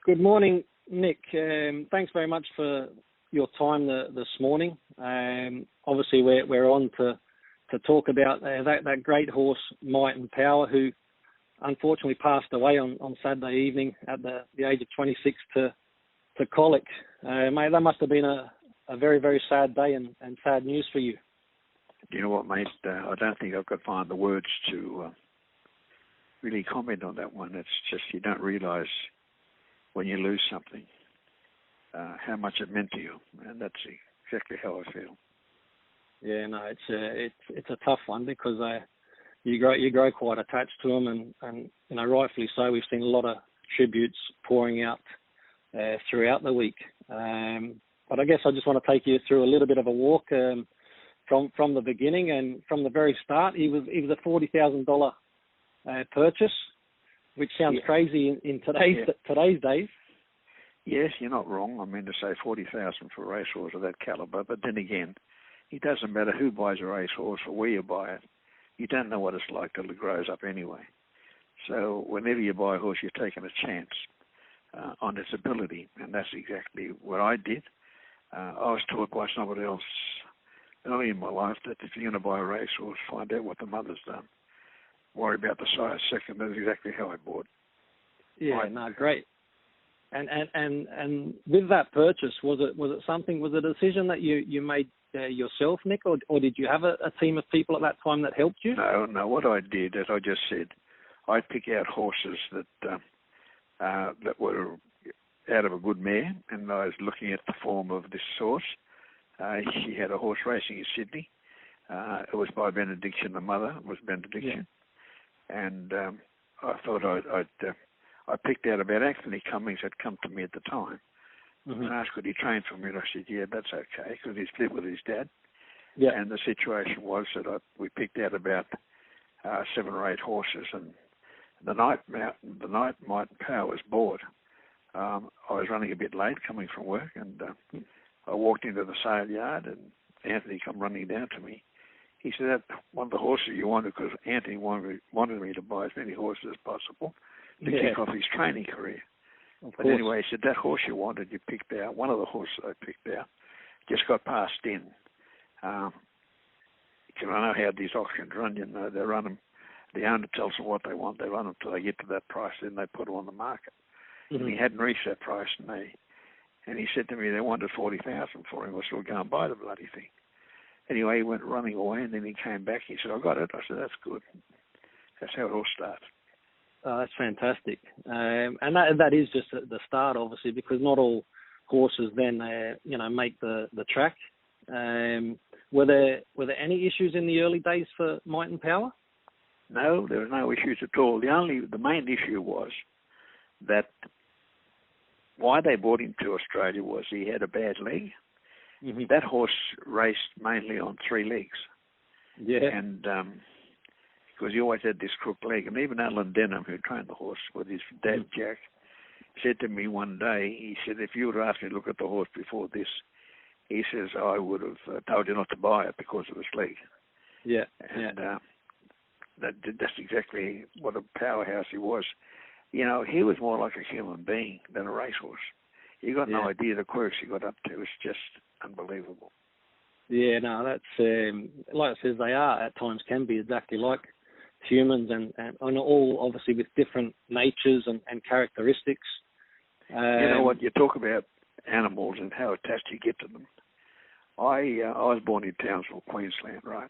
Good morning, Nick. Thanks very much for your time this morning. Obviously, we're on to talk about that great horse, Might and Power, who unfortunately passed away on Saturday evening at the age of 26 to colic. Mate, that must have been a very, very sad day and sad news for you. You know what, mate? I don't think I could find the words to really comment on that one. It's just you don't realise when you lose something how much it meant to you, and that's exactly how I feel. Yeah, no, it's a tough one because you grow quite attached to them, and you know, rightfully so. We've seen a lot of tributes pouring out throughout the week. But I guess I just want to take you through a little bit of a walk from the beginning and from the very start. He was a $40,000 purchase, which sounds crazy in today's days. Yes, you're not wrong. I mean, to say 40,000 for a racehorse of that caliber, but then again, it doesn't matter who buys a racehorse or where you buy it. You don't know what it's like till it grows up anyway. So whenever you buy a horse, you're taking a chance on its ability, and that's exactly what I did. I was taught by somebody else early in my life that if you're going to buy a racehorse, find out what the mother's done. Worry about the size second. That's exactly how I bought. Yeah, no, great. And with that purchase, was it a decision that you made yourself, Nick, or did you have a team of people at that time that helped you? No. What I did, as I just said, I'd pick out horses that were out of a good mare, and I was looking at the form of this horse. She had a horse racing in Sydney. It was by Benediction. The mother was Benediction. Yeah. And I thought I picked out about Anthony Cummings had come to me at the time. Mm-hmm. And asked, could he train for me? And I said, yeah, that's okay, because he's lived with his dad. Yeah. And the situation was that we picked out about 7 or 8 horses, and the night Might and Power was bought. I was running a bit late coming from work, and I walked into the sale yard, and Anthony come running down to me. He said, that one of the horses you wanted, because Anthony wanted me to buy as many horses as possible to kick off his training career. But anyway, he said, that horse you wanted, you picked out. One of the horses I picked out just got passed in. Because I know how these auctions run. You know, they run them. The owner tells them what they want. They run them till they get to that price, then they put them on the market. Mm-hmm. And he hadn't reached that price, and he said to me they wanted 40,000 for him. I said, well, go and buy the bloody thing. Anyway, he went running away, and then he came back. He said, I got it. I said, that's good. That's how it all starts. Oh, that's fantastic. And that is just the start, obviously, because not all horses then, make the track. Were there any issues in the early days for Might and Power? No, there were no issues at all. The main issue was that why they brought him to Australia was he had a bad leg. Mm-hmm. That horse raced mainly on 3 legs. Yeah. And because he always had this crooked leg. And even Alan Denham, who trained the horse with his dad, Jack, said to me one day, he said, if you would have asked me to look at the horse before this, he says, I would have told you not to buy it because of his leg. Yeah. And that's exactly what a powerhouse he was. You know, he was more like a human being than a racehorse. You got no idea the quirks he got up to. It's just unbelievable. Yeah, no, that's like it says, they are at times can be exactly like humans, and all obviously with different natures and characteristics. You know what? You talk about animals and how attached you get to them. I was born in Townsville, Queensland, right?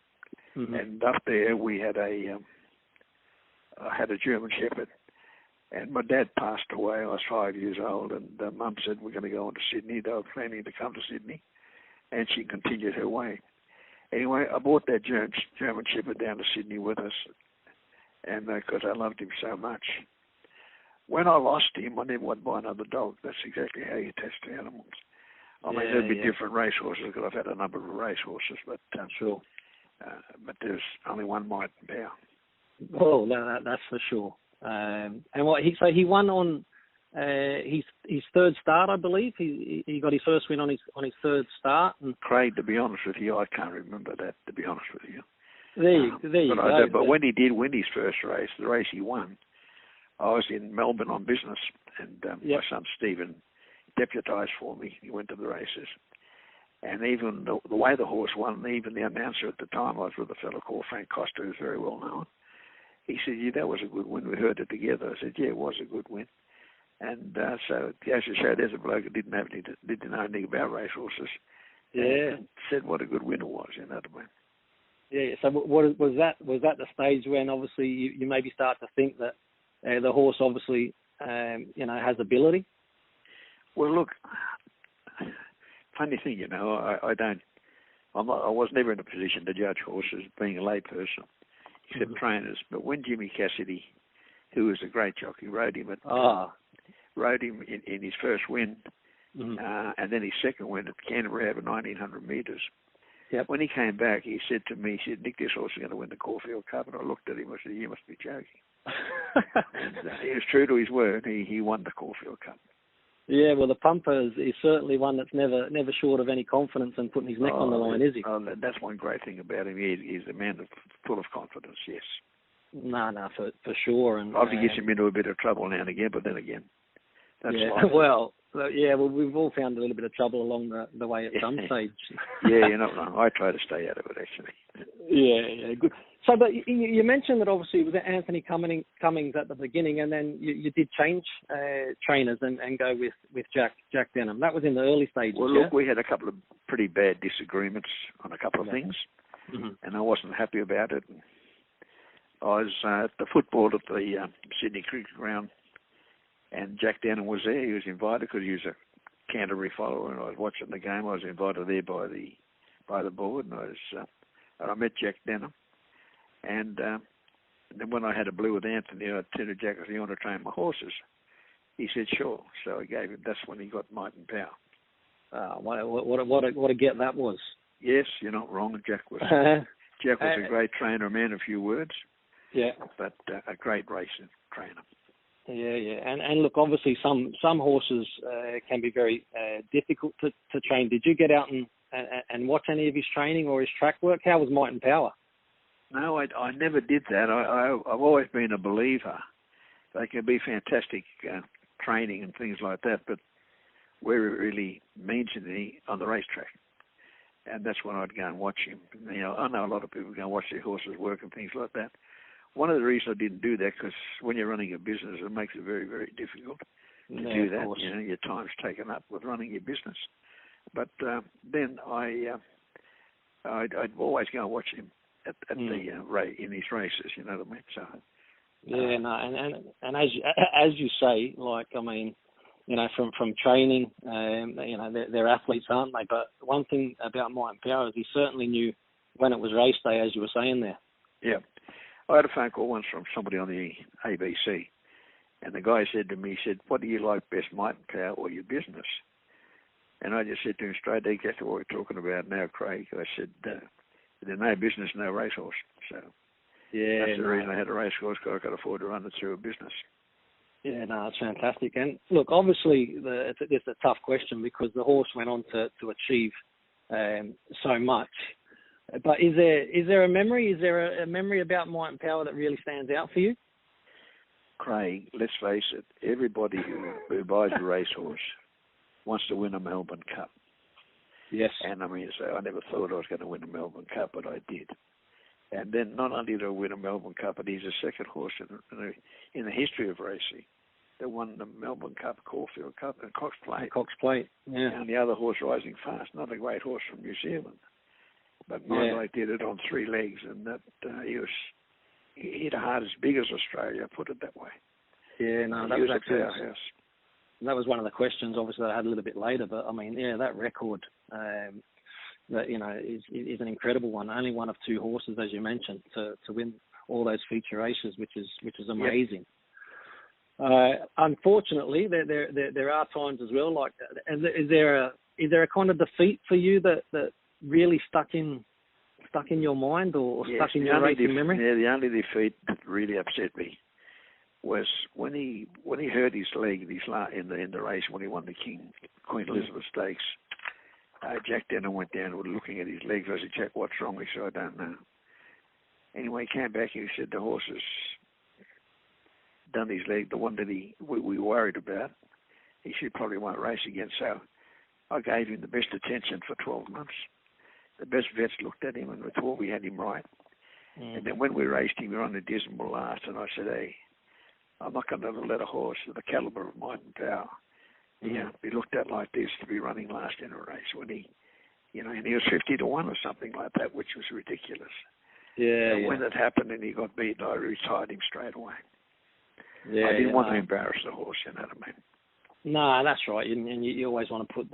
Mm-hmm. And up there we had I had a German Shepherd. And my dad passed away. I was 5 years old, and Mum said, we're going to go on to Sydney. They were planning to come to Sydney, and she continued her way. Anyway, I brought that German Shepherd down to Sydney with us, and because I loved him so much. When I lost him, I never wanted to buy another dog. That's exactly how you test animals. I mean, there'd be different racehorses, because I've had a number of racehorses, but sure. But there's only one Might and Power. Oh, that's for sure. And he won on his third start, I believe. He got his first win on his third start. And Craig, to be honest with you, I can't remember that. To be honest with you, there you go. But when he did win his first race, the race he won I was in Melbourne on business, and Yep. my son Stephen deputised for me. He went to the races. And even the way the horse won, even the announcer at the time, I was with a fellow called Frank Costa, who's very well known. He said, "Yeah, that was a good win. We heard it together." I said, "Yeah, it was a good win." And so it goes to show there's a bloke who didn't know anything about racehorses. Yeah. And said what a good win it was, you know what I mean? Yeah. So what was that? Was that the stage when obviously you maybe start to think that the horse obviously has ability? Well, look, funny thing, I was never in a position to judge horses, being a layperson, except trainers. But when Jimmy Cassidy, who was a great jockey, rode him in his first win, and then his second win at Canterbury over 1900 metres. Yep. When he came back, he said to me, "Nick, this horse is going to win the Caulfield Cup." And I looked at him and said, "You must be joking." And he was true to his word. He won the Caulfield Cup. Yeah, well, the Pumper is certainly one that's never short of any confidence and putting his neck on the line, is he? That's one great thing about him. He's a man full of confidence, yes. No, for sure. And obviously gets him into a bit of trouble now and again, but then again, that's life. Well, we've all found a little bit of trouble along the way at some stage. Yeah, you're not wrong. I try to stay out of it, actually. Yeah, good. So, but you mentioned that obviously it was Anthony Cummings at the beginning, and then you did change trainers and go with Jack Denham. That was in the early stages. Well, look, we had a couple of pretty bad disagreements on a couple of things, and I wasn't happy about it. I was at the football at the Sydney Cricket Ground, and Jack Denham was there. He was invited because he was a Canterbury follower, and I was watching the game. I was invited there by the board, and I met Jack Denham. And then when I had a blue with Anthony, I turned to Jack and said, "You want to train my horses?" He said, "Sure." So I gave him. That's when he got Might and Power. What a get that was. Yes, you're not wrong. Jack was a great trainer, a man of few words. Yeah. But a great racing trainer. Yeah. And look, obviously some horses can be very difficult to train. Did you get out and watch any of his training or his track work? How was Might and Power? No, I never did that. I've always been a believer. They can be fantastic training and things like that, but where it really means anything on the racetrack. And that's when I'd go and watch him. I know a lot of people go and watch their horses work and things like that. One of the reasons I didn't do that, because when you're running a business, it makes it very, very difficult to do that. Your time's taken up with running your business. But then I'd always go and watch him at in his races. You know what I mean? So and as you say, like I mean, from training, they're athletes, aren't they? But one thing about Might and Power is he certainly knew when it was race day, as you were saying there. Yeah. I had a phone call once from somebody on the ABC, and the guy said to me, he said, "What do you like best, Might and Power or your business?" And I just said to him straight, "Exactly what we're talking about now, Craig." I said, "There's no business, no racehorse." So that's the reason I had a racehorse, because I could afford to run it through a business. Yeah, no, it's fantastic. And look, obviously, it's a tough question because the horse went on to achieve so much. But is there a memory? Is there a memory about Might and Power that really stands out for you? Craig, let's face it, everybody who buys a racehorse wants to win a Melbourne Cup. Yes. And I mean, so I never thought I was going to win a Melbourne Cup, but I did. And then not only did I win a Melbourne Cup, but he's the second horse in the history of racing that won the Melbourne Cup, Caulfield Cup and Cox Plate. Yeah. And the other horse, Rising Fast, not a great horse from New Zealand. But my guy did it on 3 legs, and that he hit a heart as big as Australia, put it that way. Yeah, no, that was actually a powerhouse. That was one of the questions, obviously, that I had a little bit later. But I mean, that record, that is an incredible one. Only one of 2 horses, as you mentioned, to win all those feature races, which is amazing. Yep. Unfortunately, there are times as well. Like, is there a kind of defeat for you that really stuck in your mind or stuck in your racing memory? Yeah, the only defeat that really upset me was when he hurt his leg in the race when he won the Queen Elizabeth Stakes. Jack Denham went down looking at his legs. I said, "Jack, what's wrong?" He said, "I don't know." Anyway, he came back and he said the horse is done his leg, the one that we worried about, he should probably won't race again. So I gave him the best attention for 12 months. The best vets looked at him and thought we had him right. And then when we raced him, we were on the dismal last, and I said, hey, I'm not going to let a horse of the calibre of Might and Power, be looked at like this to be running last in a race when he, and he was 50 to 1 or something like that, which was ridiculous. And when that happened and he got beaten, I retired him straight away. I didn't want to embarrass the horse, you know what I mean? No, that's right. And you always want to put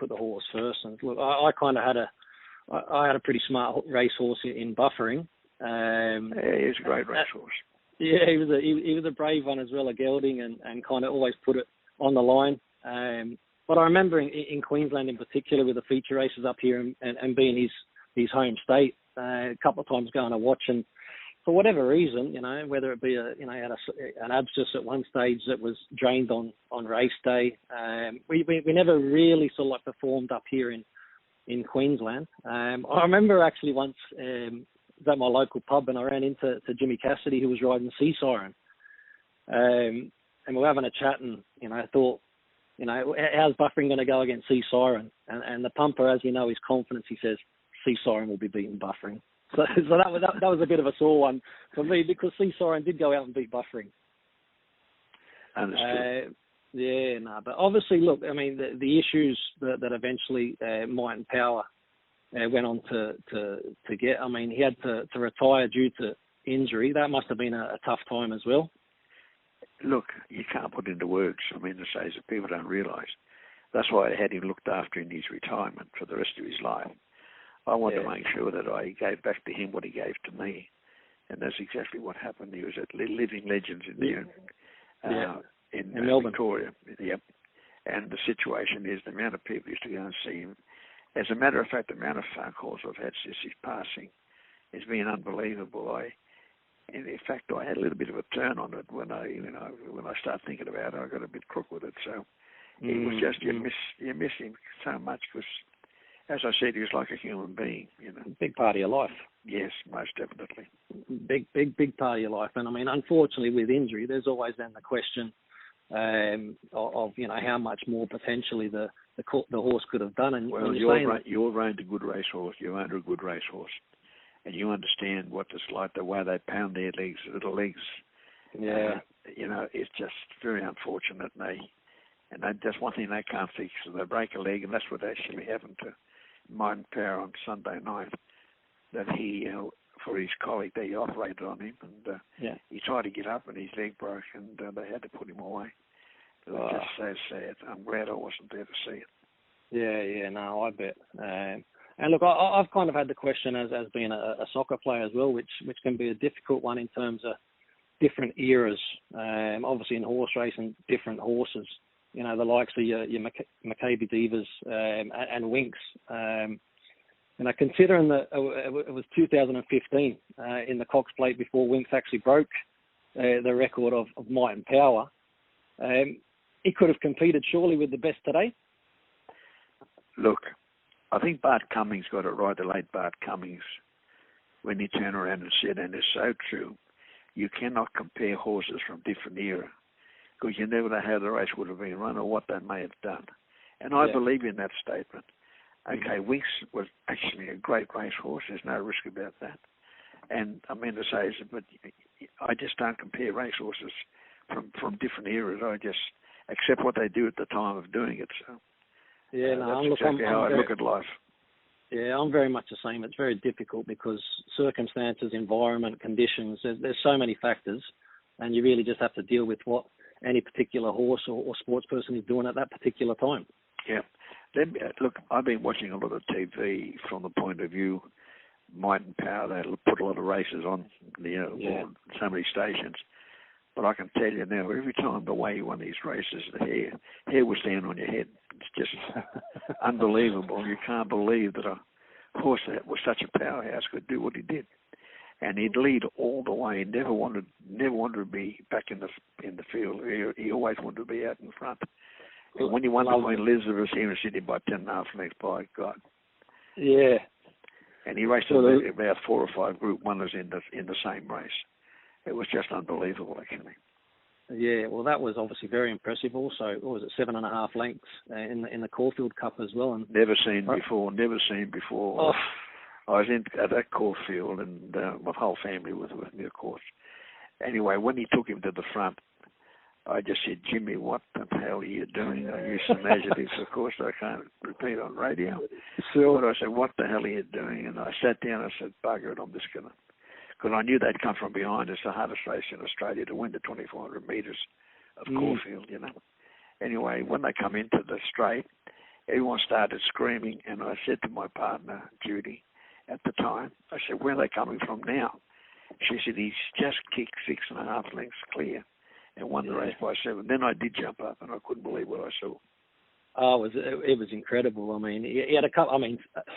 the horse first. And look, I kind of had a pretty smart racehorse in Buffering. He was a great racehorse. Yeah, he was a brave one as well, a gelding, and kind of always put it on the line. But I remember in Queensland in particular, with the feature races up here and being his home state, a couple of times going to watch, and for whatever reason, whether it be he had an abscess at one stage that was drained on race day. We never really sort of like performed up here in Queensland. I remember actually once at my local pub, and I ran into Jimmy Cassidy, who was riding Sea Siren, and we were having a chat, and I thought, how's Buffering going to go against Sea Siren? And the pumper, as you know, his confidence, he says Sea Siren will be beating Buffering. So that was a bit of a sore one for me, because Sea Siren did go out and beat Buffering. Understood. But obviously, look, I mean, the issues that eventually Might and Power went on to get. I mean, he had to retire due to injury. That must have been a tough time as well. Look, you can't put into words. I mean, to say that people don't realise. That's why I had him looked after in his retirement for the rest of his life. I wanted to make sure that I gave back to him what he gave to me, and that's exactly what happened. He was at Living Legends in Melbourne, Victoria. Yep. And the situation is the amount of people used to go and see him. As a matter of fact, the amount of phone calls I've had since his passing has been unbelievable. In fact, I had a little bit of a turn on it when I start thinking about it. I got a bit crook with it. So it was just you miss him so much, because, as I said, he was like a human being. Big part of your life. Yes, most definitely. Big part of your life. And I mean, unfortunately, with injury, there's always then the question of how much more potentially the horse could have done. And well, you're reined a good racehorse. You're under a good racehorse, and you understand what it's like, the way they pound their legs, little legs. Yeah. It's just very unfortunate. And that's one thing they can't fix. So they break a leg, and that's what actually happened to Might and Power on Sunday night. That he, for his colleague, they operated on him, and he tried to get up, and his leg broke, and they had to put him away. It was just so sad. I'm glad I wasn't there to see it. Yeah, no, I bet. And look, I've kind of had the question as being a soccer player as well, which can be a difficult one in terms of different eras. Obviously in horse racing, different horses. The likes of your Maccabi Divas and Winks. Considering that it was 2015 in the Cox Plate before Winks actually broke the record of Might and Power, he could have competed surely with the best today. Look, I think Bart Cummings got it right, the late Bart Cummings, when he turned around and said, and it's so true, you cannot compare horses from different era, because you never know how the race would have been run or what they may have done. And I believe in that statement. Okay, Winks was actually a great racehorse. There's no risk about that. And I mean to say, but I just don't compare racehorses from different eras. I just accept what they do at the time of doing it. So that's exactly how I look at life. Yeah, I'm very much the same. It's very difficult because circumstances, environment, conditions, there's so many factors, and you really just have to deal with what any particular horse or sports person is doing at that particular time. Yeah. Look, I've been watching a lot of TV from the point of view, Might and Power. They put a lot of races on, on so many stations. But I can tell you now, every time the way you won these races, the hair was down on your head. It's just unbelievable. You can't believe that a horse that was such a powerhouse could do what he did. And he'd lead all the way. He never wanted to be back in the field. He always wanted to be out in front. And when he won the Queen Elizabeth here in Sydney by 10.5 lengths, by God. Yeah. And he raced about 4 or 5 Group 1ers in the same race. It was just unbelievable, actually. Yeah, well, that was obviously very impressive. Also, what was it, 7.5 lengths in the Caulfield Cup as well? And never seen before. Oh. I was at that Caulfield, and my whole family was with me, of course. Anyway, when he took him to the front, I just said, Jimmy, what the hell are you doing? I used some adjectives, of course, I can't repeat on radio. Sure. But I said, what the hell are you doing? And I sat down and I said, bugger it, I'm just going to... Because I knew they'd come from behind. It's the hardest race in Australia to win the 2,400 metres of Caulfield, you know. Anyway, when they come into the straight, everyone started screaming, and I said to my partner, Judy, at the time, I said, where are they coming from now? She said, he's just kicked 6.5 lengths clear and won the race by 7. Then I did jump up, and I couldn't believe what I saw. Oh, it was incredible. I mean, he had a couple,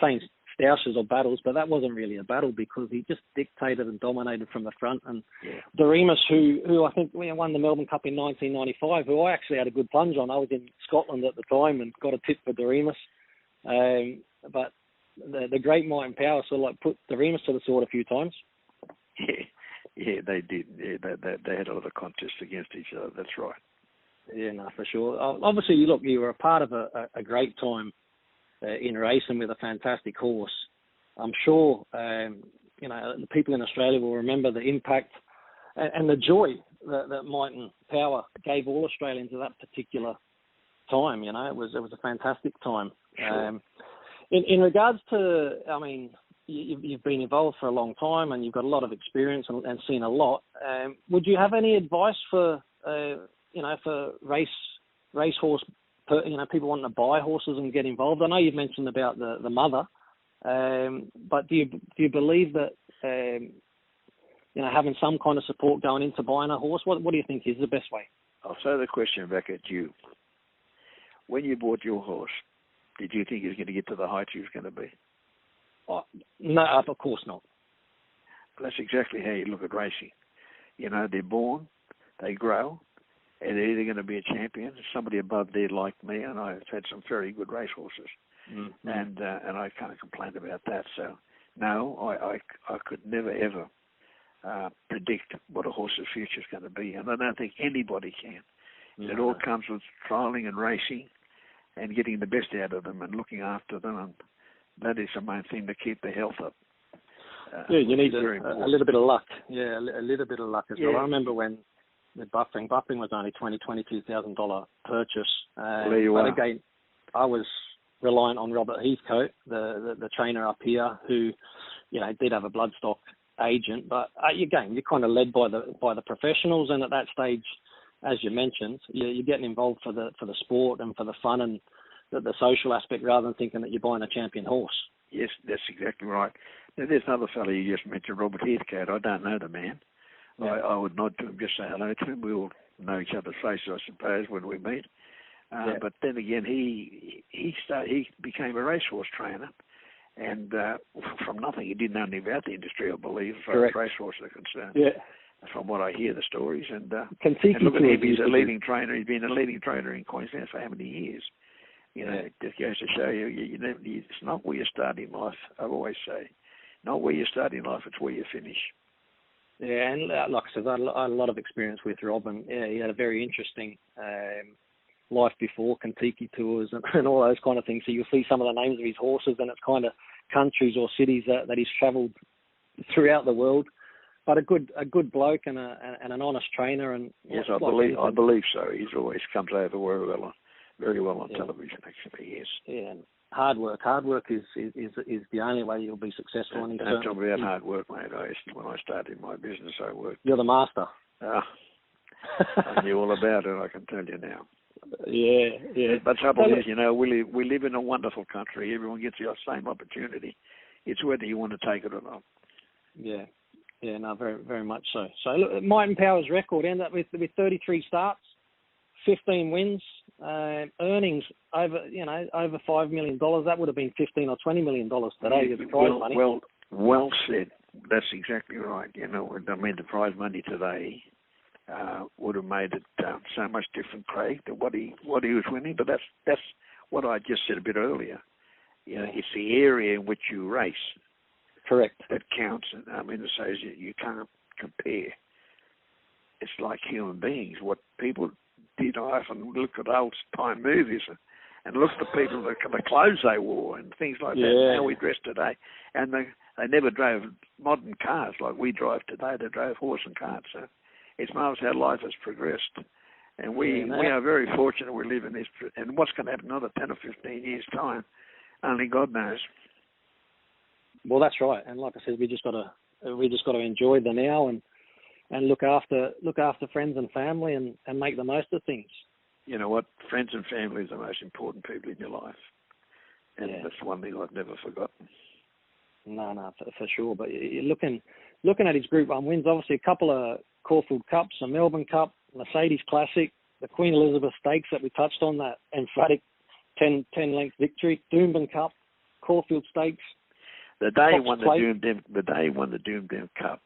saying stoushes or battles, but that wasn't really a battle because he just dictated and dominated from the front. And Doremus, who I think won the Melbourne Cup in 1995, who I actually had a good plunge on. I was in Scotland at the time and got a tip for Doremus. But the great might and power sort of like put Doremus to the sword a few times. Yeah, they did. Yeah, they had a lot of contests against each other. That's right. Yeah, no, for sure. Obviously, you were a part of a great time in racing with a fantastic horse. I'm sure, the people in Australia will remember the impact and the joy that might and power gave all Australians at that particular time. You know, it was a fantastic time. Sure. In regards to, you've been involved for a long time and you've got a lot of experience and seen a lot. Would you have any advice for for racehorse, people wanting to buy horses and get involved? I know you've mentioned about the mother, but do you believe that having some kind of support going into buying a horse? What do you think is the best way? I'll throw the question back at you. When you bought your horse, did you think he was going to get to the height he was going to be? No, of course not. That's exactly how you look at racing. You know, they're born, they grow, and they're either going to be a champion, somebody above there like me, and I've had some very good racehorses, and I can't complain about that. So, no, I could never ever predict what a horse's future is going to be, and I don't think anybody can. No. It all comes with trialling and racing, and getting the best out of them and looking after them, and that is the main thing to keep the health up. You need a little bit of luck. Yeah, a little bit of luck as well. I remember when the Buffing was only $22,000 purchase. There you are. Again, I was reliant on Robert Heathcote, the trainer up here, who, did have a bloodstock agent. But again, you're kind of led by the professionals, and at that stage, as you mentioned, you're getting involved for the sport and for the fun and the social aspect, rather than thinking that you're buying a champion horse. Yes, that's exactly right. Now, there's another fellow you just mentioned, Robert Heathcote. I don't know the man. Yeah. I would nod to him, just say hello to him. We all know each other's faces, I suppose, when we meet. But then again, he became a racehorse trainer, and from nothing, he didn't know anything about the industry, I believe, as far as racehorses are concerned. Yeah. From what I hear, the stories, and look at him, he's a leading trainer. He's been a leading trainer in Queensland for how many years? It just goes to show you, it's not where you start in life, I always say. Not where you start in life, it's where you finish. Yeah, and like I said, I had a lot of experience with Rob, and he had a very interesting life before Kentucky tours and all those kind of things. So you'll see some of the names of his horses, and it's kind of countries or cities that he's travelled throughout the world. But a good bloke and an honest trainer. And yes, I believe so. He's always comes over very well on television. Actually, yes. Yeah. And hard work. Hard work is the only way you'll be successful. Don't tell me about hard work, mate. When I started my business, I worked. You're the master. I knew all about it, I can tell you now. Yeah. But trouble is, we live in a wonderful country. Everyone gets the same opportunity. It's whether you want to take it or not. Yeah. Yeah, no, very, very much so. So, look, Might and Power's record ended up with 33 starts, 15 wins, earnings over $5 million. That would have been $15 or $20 million today as prize money. Well said. That's exactly right. The prize money today would have made it so much different, Craig, than what he was winning. But that's what I just said a bit earlier. It's the area in which you race. Correct. That counts. So you can't compare it's like human beings. What people did, I often look at old-time movies and look at the people, the clothes they wore and things like that, and how we dress today. And they never drove modern cars like we drive today. They drove horse and cart. So it's marvelous how life has progressed. And we are very fortunate we live in this. And what's going to happen in another 10 or 15 years' time, only God knows. Well, that's right. And like I said, we just got to enjoy the now and look after friends and family and make the most of things. You know what? Friends and family is the most important people in your life. And that's one thing I've never forgotten. No, for sure. But you're looking at his Group 1 wins, obviously a couple of Caulfield Cups, a Melbourne Cup, Mercedes Classic, the Queen Elizabeth Stakes that we touched on, that emphatic 10-length victory, Doomben Cup, Caulfield Stakes. The day he won the Doomben Cup,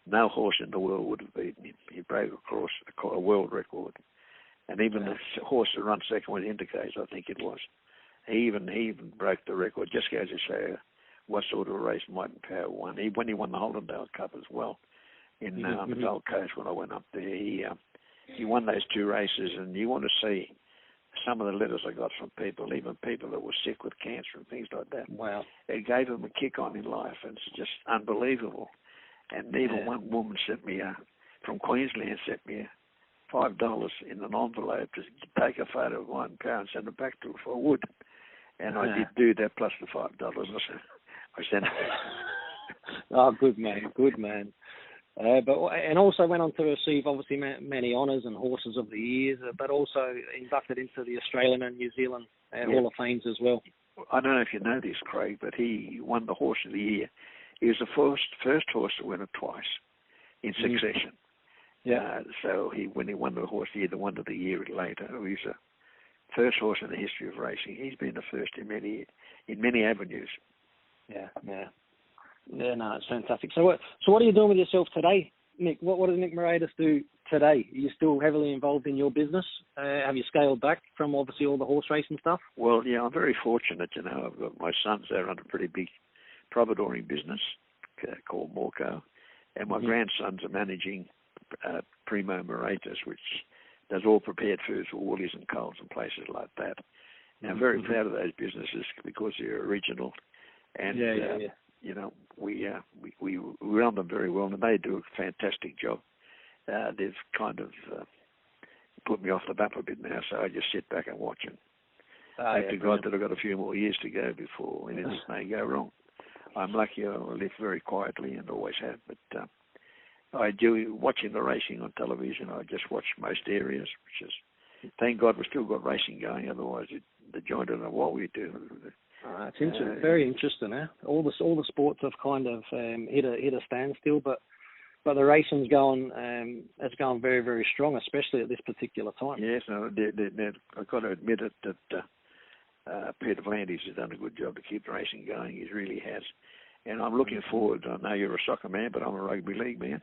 no horse in the world would have beaten him. He broke across a world record. And even the horse that ran second was Indicates, I think it was. He even broke the record, just goes to show what sort of race Might and Power won. When he won the Hollindale Cup as well in the Gold Coast when I went up there, he won those two races. And you want to see some of the letters I got from people, even people that were sick with cancer and things like that. Wow. It gave them a kick on in life. And it's just unbelievable. And even one woman from Queensland sent me $5 in an envelope to take a photo of Might and Power and send it back to her if I would. And I did do that plus the $5. I sent it back. Oh, good man. And also went on to receive obviously many honours and Horses of the Years, but also inducted into the Australian and New Zealand Hall of Fames as well. I don't know if you know this, Craig, but he won the Horse of the Year. He was the first horse to win it twice in succession. So when he won the Horse of the Year, the one of the year later, he was the first horse in the history of racing. He's been the first in many avenues. Yeah, no, it's fantastic. So what are you doing with yourself today, Nick? What does Nick Moraitis do today? Are you still heavily involved in your business? Have you scaled back from obviously all the horse racing stuff? Well, yeah, I'm very fortunate. You know, I've got my sons there run a pretty big providoring business called Morco, and my grandsons are managing Primo Moraitis, which does all prepared foods for Woolies and Coles and places like that. And I'm very proud of those businesses because they're original, and you know, we run them very well, and they do a fantastic job. They've kind of put me off the map a bit now, so I just sit back and watch them. Hope to God that I've got a few more years to go before anything may go wrong. I'm lucky I live very quietly and always have, but I do watching the racing on television. I just watch most areas, which is, thank God we've still got racing going, otherwise the joint don't know what we do. It's very interesting, eh? All the sports have kind of hit a standstill, but the racing's it's gone very, very strong, especially at this particular time. Yes, I've got to admit it that Peter Vlandis has done a good job to keep the racing going. He really has. And I'm looking forward. I know you're a soccer man, but I'm a rugby league man.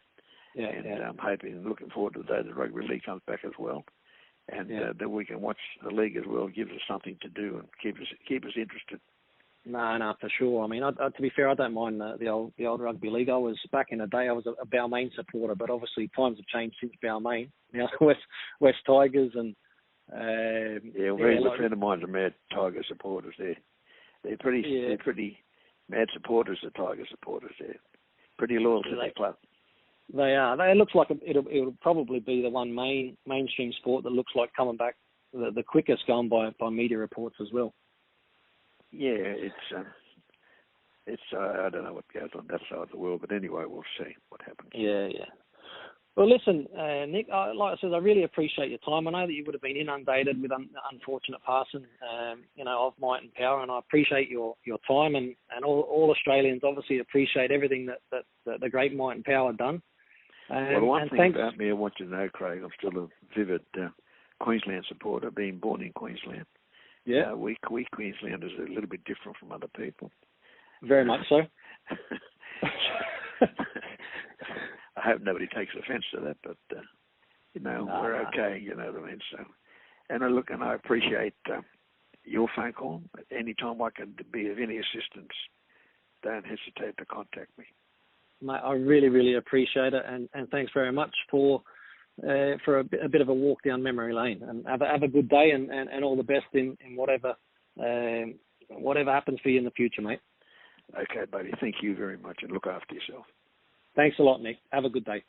I'm hoping and looking forward to the day the rugby league comes back as well. And that we can watch the league as well. It gives us something to do and keep us interested. No, for sure. I mean, to be fair, I don't mind the old rugby league. Back in the day, I was a Balmain supporter, but obviously times have changed since Balmain. Now West Tigers and a friend of mine's a mad Tiger supporters. They're pretty mad supporters. The Tiger supporters. They're pretty loyal to their club. They are. It looks like it'll probably be the one mainstream sport that looks like coming back the quickest, going by media reports as well. Yeah, it's I don't know what goes on that side of the world, but anyway, we'll see what happens. Yeah. Well, listen, Nick, like I said, I really appreciate your time. I know that you would have been inundated with unfortunate passing, of Might and Power, and I appreciate your time, and all Australians obviously appreciate everything that the great Might and Power done. Well, one thing about me I want you to know, Craig, I'm still a vivid Queensland supporter, being born in Queensland. Yeah. We Queenslanders are a little bit different from other people. Very much so. I hope nobody takes offence to that, but, we're okay, you know what I mean? So, and I appreciate your phone call. Any time I can be of any assistance, don't hesitate to contact me. Mate, I really, really appreciate it, and thanks very much for for a bit of a walk down memory lane. And have a good day, and all the best in whatever happens for you in the future, mate. Okay, buddy. Thank you very much, and look after yourself. Thanks a lot, Nick. Have a good day.